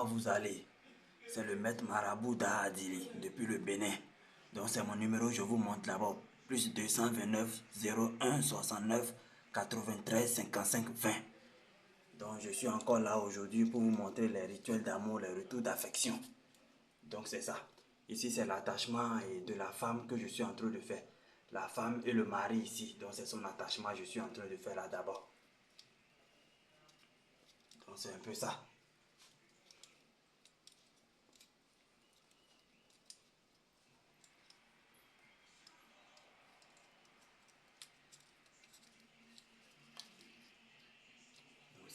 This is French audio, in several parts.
Vous allez, c'est le maître marabout d'Adili depuis le Bénin. Donc c'est mon numéro, je vous montre là-bas. Plus 229 01 69 93 55 20. Donc je suis encore là aujourd'hui pour vous montrer les rituels d'amour, les retours d'affection. Donc c'est ça. Ici c'est l'attachement de la femme que je suis en train de faire. La femme et le mari ici. Donc c'est son attachement que je suis en train de faire là d'abord. Donc c'est un peu ça.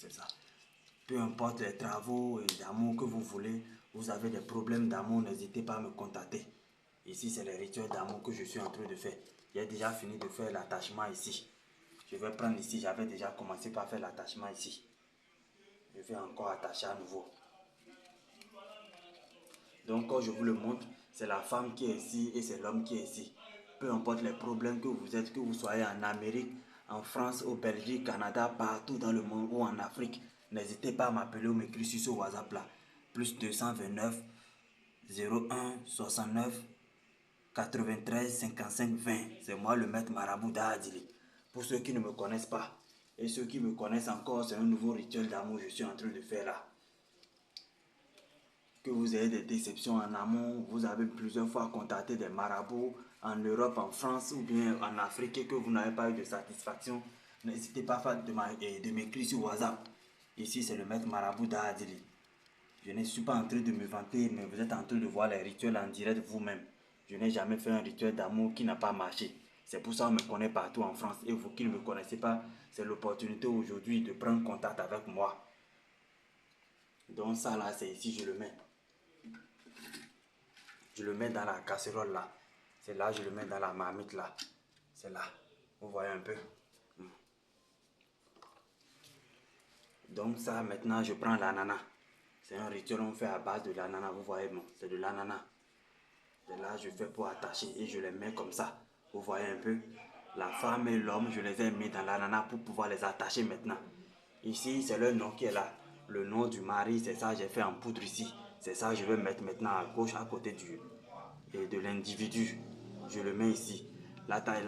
C'est ça. Peu importe les travaux et d'amour que vous voulez, vous avez des problèmes d'amour, n'hésitez pas à me contacter. Ici, c'est les rituels d'amour que je suis en train de faire. J'ai déjà fini de faire l'attachement ici. Je vais prendre ici, j'avais déjà commencé par faire l'attachement ici. Je vais encore attacher à nouveau. Donc, quand je vous le montre, c'est la femme qui est ici et c'est l'homme qui est ici. Peu importe les problèmes que vous êtes, que vous soyez en Amérique, en France, au Belgique, Canada, partout dans le monde ou en Afrique, n'hésitez pas à m'appeler ou m'écrire sur ce WhatsApp là. Plus 229 01 69 93 55 20. C'est moi le maître marabout d'Adili. Pour ceux qui ne me connaissent pas et ceux qui me connaissent encore, c'est un nouveau rituel d'amour que je suis en train de faire là. Que vous ayez des déceptions en amour, vous avez plusieurs fois contacté des marabouts en Europe, en France ou bien en Afrique et que vous n'avez pas eu de satisfaction, n'hésitez pas de m'écrire sur WhatsApp. Ici, c'est le maître marabout d'Adili. Je ne suis pas en train de me vanter, mais vous êtes en train de voir les rituels en direct vous-même. Je n'ai jamais fait un rituel d'amour qui n'a pas marché. C'est pour ça qu'on me connaît partout en France. Et vous qui ne me connaissez pas, c'est l'opportunité aujourd'hui de prendre contact avec moi. Donc ça là, c'est ici, je le mets. Je le mets dans la casserole là. C'est là, je le mets dans la marmite là. C'est là. Vous voyez un peu. Donc ça, maintenant, je prends l'ananas. C'est un rituel qu'on fait à base de l'ananas. Vous voyez, bon, c'est de l'ananas. Et là, je fais pour attacher et je les mets comme ça. Vous voyez un peu. La femme et l'homme, je les ai mis dans l'ananas pour pouvoir les attacher maintenant. Ici, c'est le nom qui est là. Le nom du mari, c'est ça, j'ai fait en poudre ici. C'est ça, je vais mettre maintenant à gauche, à côté de l'individu. Je le mets ici.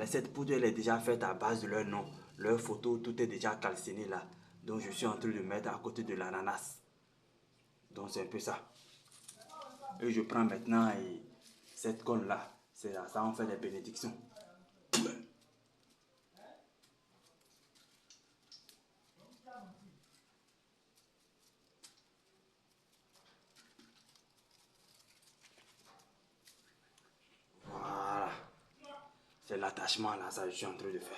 Cette poudre, elle est déjà faite à base de leur nom. Leur photo, tout est déjà calciné là. Donc, je suis en train de mettre à côté de l'ananas. Donc, c'est un peu ça. Et je prends maintenant cette cône là. C'est là, ça on fait des bénédictions. Voilà. C'est l'attachement là, ça je suis en train de faire.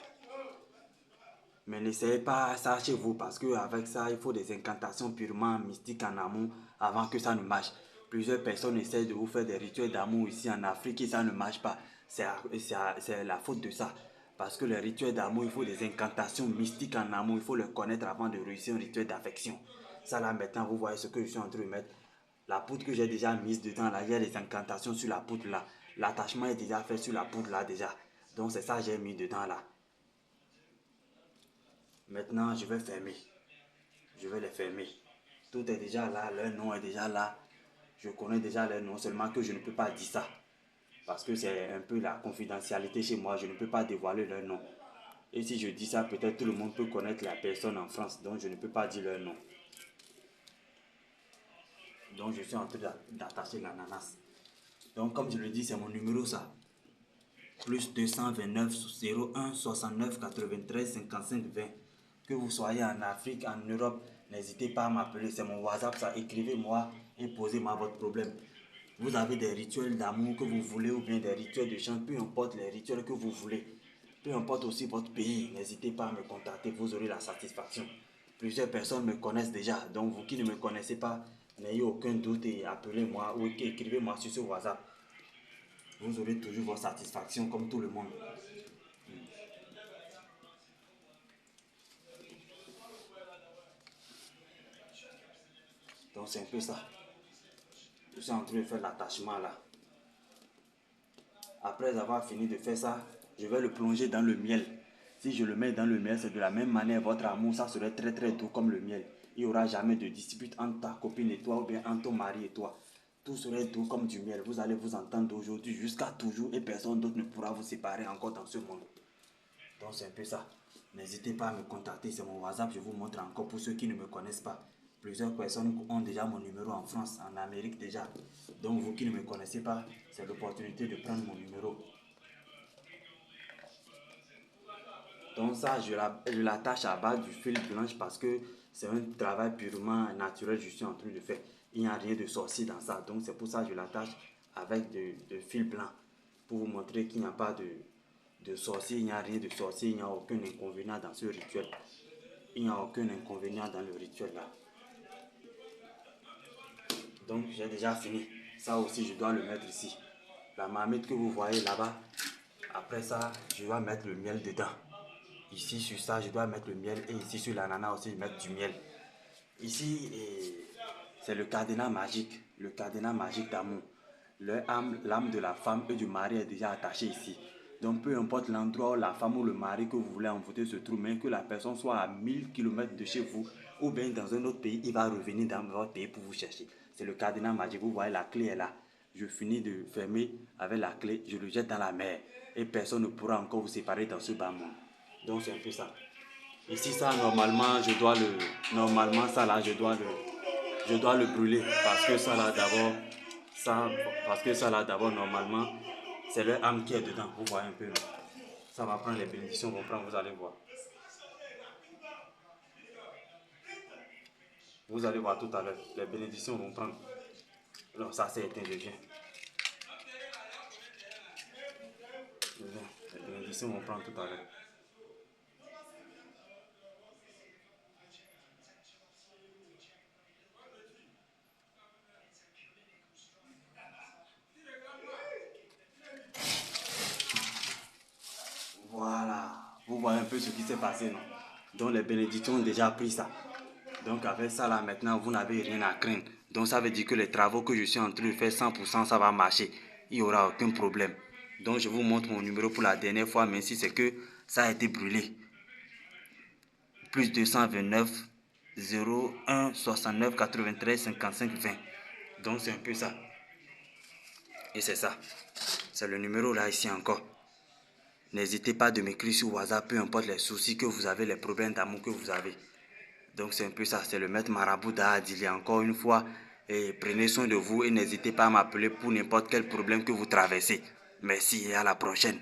Mais n'essayez pas ça chez vous parce qu'avec ça, il faut des incantations purement mystiques en amour avant que ça ne marche. Plusieurs personnes essaient de vous faire des rituels d'amour ici en Afrique et ça ne marche pas. C'est la faute de ça. Parce que les rituels d'amour, il faut des incantations mystiques en amour. Il faut les connaître avant de réussir un rituel d'affection. Ça là maintenant, vous voyez ce que je suis en train de mettre. La poudre que j'ai déjà mise dedans là, il y a des incantations sur la poudre là. L'attachement est déjà fait sur la poudre là déjà. Donc c'est ça que j'ai mis dedans là. Maintenant, je vais fermer. Je vais les fermer. Tout est déjà là, leur nom est déjà là. Je connais déjà leur nom, seulement que je ne peux pas dire ça. Parce que c'est un peu la confidentialité chez moi, je ne peux pas dévoiler leur nom. Et si je dis ça, peut-être tout le monde peut connaître la personne en France, donc je ne peux pas dire leur nom. Donc je suis en train d'attacher l'ananas. Donc comme je le dis, c'est mon numéro ça. Plus 229 01 69 93 55 20. Que vous soyez en Afrique, en Europe, n'hésitez pas à m'appeler. C'est mon WhatsApp, ça. Écrivez-moi et posez-moi votre problème. Vous avez des rituels d'amour que vous voulez ou bien des rituels de chant, peu importe les rituels que vous voulez. Peu importe aussi votre pays, n'hésitez pas à me contacter, vous aurez la satisfaction. Plusieurs personnes me connaissent déjà, donc vous qui ne me connaissez pas, n'ayez aucun doute et appelez-moi ou écrivez-moi sur ce WhatsApp. Vous aurez toujours votre satisfaction comme tout le monde. Donc c'est un peu ça. Je suis en train de faire l'attachement là. Après avoir fini de faire ça, je vais le plonger dans le miel. Si je le mets dans le miel, c'est de la même manière, votre amour, ça serait très très doux comme le miel. Il n'y aura jamais de dispute entre ta copine et toi ou bien entre ton mari et toi. Tout serait doux comme du miel. Vous allez vous entendre d'aujourd'hui jusqu'à toujours et personne d'autre ne pourra vous séparer encore dans ce monde. Donc c'est un peu ça. N'hésitez pas à me contacter, c'est mon WhatsApp, je vous montre encore pour ceux qui ne me connaissent pas. Plusieurs personnes ont déjà mon numéro en France, en Amérique déjà. Donc vous qui ne me connaissez pas, c'est l'opportunité de prendre mon numéro. Donc ça, je l'attache à base du fil blanche parce que c'est un travail purement naturel que je suis en train de faire. Il n'y a rien de sorcier dans ça. Donc c'est pour ça que je l'attache avec de fil blanc. Pour vous montrer qu'il n'y a pas de sorcier, il n'y a rien de sorcier, il n'y a aucun inconvénient dans ce rituel. Il n'y a aucun inconvénient dans le rituel là. Donc j'ai déjà fini. Ça aussi, je dois le mettre ici. La marmite que vous voyez là-bas, après ça, je dois mettre le miel dedans. Ici, sur ça, je dois mettre le miel. Et ici, sur l'ananas aussi, je vais mettre du miel. Ici, c'est le cadenas magique. Le cadenas magique d'amour. L'âme de la femme et du mari est déjà attachée ici. Donc, peu importe l'endroit où la femme ou le mari que vous voulez envoûter se trouve, mais que la personne soit à 1000 km de chez vous ou bien dans un autre pays, il va revenir dans votre pays pour vous chercher. C'est le cadenas magique. Vous voyez, la clé est là. Je finis de fermer avec la clé, je le jette dans la mer. Et personne ne pourra encore vous séparer dans ce bas monde. Donc, c'est un peu ça. Ici, ça, normalement, ça là, je dois le brûler parce que ça là, d'abord, normalement, c'est leur âme qui est dedans. Vous voyez un peu, non? Ça va prendre les bénédictions, vont prendre, vous allez voir. Vous allez voir tout à l'heure, les bénédictions vont prendre. Non, ça c'est éteint, je viens. Les bénédictions vont prendre tout à l'heure. Voilà. Vous voyez un peu ce qui s'est passé, non? Donc les bénédictions ont déjà pris ça. Donc avec ça là maintenant vous n'avez rien à craindre. Donc ça veut dire que les travaux que je suis en train de faire 100% ça va marcher. Il n'y aura aucun problème. Donc je vous montre mon numéro pour la dernière fois, mais si c'est que ça a été brûlé. Plus 229 01 69 93 55 20. Donc c'est un peu ça. Et c'est ça. C'est le numéro là ici encore. N'hésitez pas de m'écrire sur WhatsApp, peu importe les soucis que vous avez, les problèmes d'amour que vous avez. Donc c'est un peu ça, c'est le maître Marabout d'Adili encore une fois. Et prenez soin de vous et n'hésitez pas à m'appeler pour n'importe quel problème que vous traversez. Merci et à la prochaine.